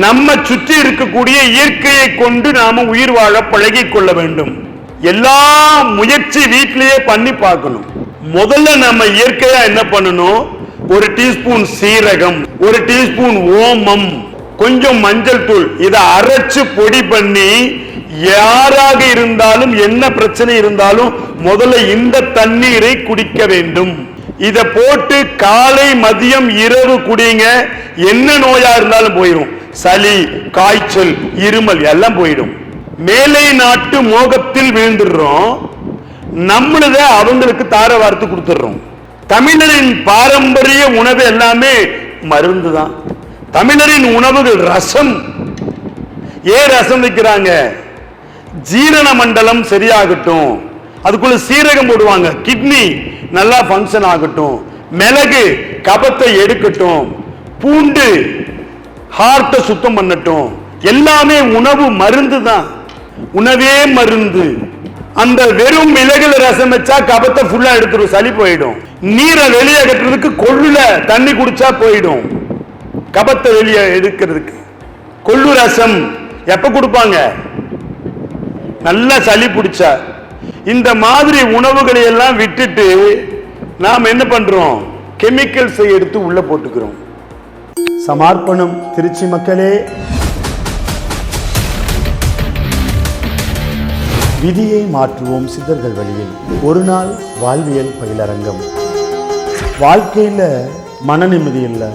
நம்ம சுற்றி இருக்கக்கூடிய இயற்கையை கொண்டு நாம உயிர் வாழ பழகி கொள்ள வேண்டும். எல்லா முயற்சி வீட்டிலேயே பண்ணி பார்க்கணும். முதல்ல நம்ம இயற்கையா என்ன பண்ணணும், ஒரு டீஸ்பூன் சீரகம், ஒரு டீஸ்பூன் ஓமம், கொஞ்சம் மஞ்சள் தூள், இதை அரைச்சு பொடி பண்ணி யாராக இருந்தாலும் என்ன பிரச்சனை இருந்தாலும் முதல்ல இந்த தண்ணீரை குடிக்க வேண்டும். இத போட்டு காலை மதியம் இரவு குடிங்க. என்ன நோயா இருந்தாலும் போயிடும். சளி, காய்ச்சல், இருமல் எல்லாம் போயிடும். மேலை நாட்டு மோகத்தில் வீழ்ந்துடுறோம், நம்மளத அவங்களுக்கு தார வார்த்து கொடுத்துடுறோம். தமிழரின் பாரம்பரிய உணவு எல்லாமே மருந்து தான். தமிழரின் உணவுகள் ரசம். ஏன் ரசம் வைக்கிறாங்க? ஜீரண மண்டலம் சரியாகட்டும், அதுக்குள்ள சீரகம் போடுவாங்க, கிட்னி நல்லா பங்கன் ஆகட்டும், மிளகு கபத்தை எடுக்கட்டும், பூண்டு ஹார்ட்டை சுத்தம் பண்ணட்டும். எல்லாமே உணவு மருந்து தான். உணவே மருந்து. அந்த வெறும் மிளகுல ரசம் வச்சா கபத்தை ஃபுல்லா எடுத்துரும், சளி போயிடும். நீரை வெளியே கட்டுறதுக்கு கொள்ளுல தண்ணி குடிச்சா போயிடும். கபத்தை வெளியே எடுக்கிறதுக்கு கொள்ளு ரசம் எப்ப கொடுப்பாங்க? நல்லா சளி பிடிச்சா. இந்த மாதிரி உணவுகளை எல்லாம் விட்டுட்டு நாம் என்ன பண்றோம்? கெமிக்கல்ஸை எடுத்து உள்ள போட்டுக்கிறோம். சமர்ப்பணம் திருச்சி மக்களே. விதியை மாற்றுவோம் சித்தர்கள் வழியில் ஒரு நாள் வாழ்வியல் பயிலரங்கம். வாழ்க்கையில மன நிம்மதி இல்லை,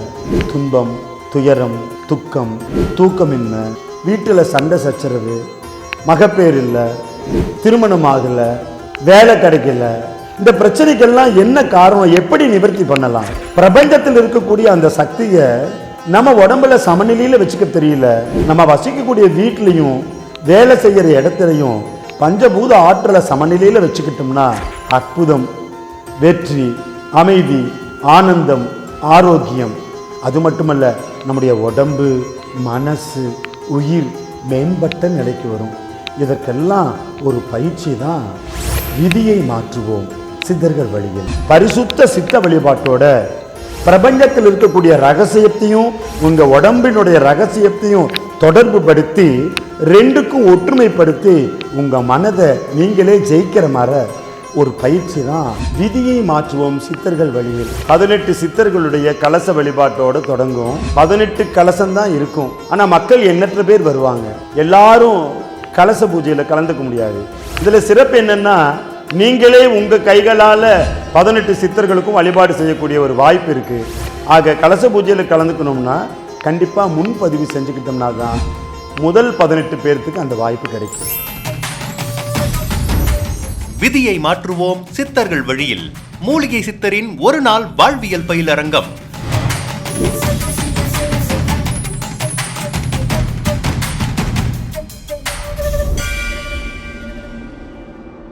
துன்பம், துயரம், துக்கம், தூக்கமின்மை, வீட்டில் சண்டை சச்சரவு, மகப்பேர் இல்லை, திருமணம் ஆகல, வேலை கிடைக்கல, இந்த பிரச்சனைக்கெல்லாம் என்ன காரணம்? எப்படி நிவர்த்தி பண்ணலாம்? பிரபஞ்சத்தில் இருக்கக்கூடிய அந்த சக்தியை நம்ம உடம்புல சமநிலையில வச்சுக்க தெரியல. நம்ம வசிக்கக்கூடிய வீட்லையும் வேலை செய்யற இடத்துலையும் பஞ்சபூத ஆற்றலை சமநிலையில வச்சுக்கிட்டோம்னா அற்புதம், வெற்றி, அமைதி, ஆனந்தம், ஆரோக்கியம், அது மட்டுமல்ல நம்முடைய உடம்பு, மனசு, உயிர் மேம்பட்ட நிலைக்கு வரும். இதற்கெல்லாம் ஒரு பயிற்சி தான் விதியை மாற்றுவோம் சித்தர்கள் வழியில். பரிசுத்த சித்த வழிபாட்டோட பிரபஞ்சத்தில் இருக்கக்கூடிய ரகசியத்தையும் உங்க உடம்பினுடைய ரகசியத்தையும் தொடர்பு படுத்தி ரெண்டுக்கும் ஒற்றுமைப்படுத்தி உங்க மனதை நீங்களே ஜெயிக்கிற மாதிரி ஒரு பயிற்சி தான் விதியை மாற்றுவோம் சித்தர்கள் வழியில். 18 சித்தர்களுடைய கலச வழிபாட்டோடு தொடங்கும். 18 கலசம் தான் இருக்கும். ஆனா மக்கள் எண்ணற்ற பேர் வருவாங்க. எல்லாரும் கலச பூஜையில் கலந்துக்க முடியாது. இதுல சிறப்பு என்னன்னா, நீங்களே உங்க கைகளால 18 சித்தர்களுக்கும் வழிபாடு செய்யக்கூடிய ஒரு வாய்ப்பு இருக்கு. ஆக கலச பூஜையில் கலந்துக்கணும்னா கண்டிப்பா முன்பதிவு செஞ்சுக்கிட்டோம்னா தான் முதல் 18 பேருக்கு அந்த வாய்ப்பு கிடைக்கும். விதியை மாற்றுவோம் சித்தர்கள் வழியில் மூலிகை சித்தரின் ஒரு நாள் வாழ்வியல் பயிலரங்கம்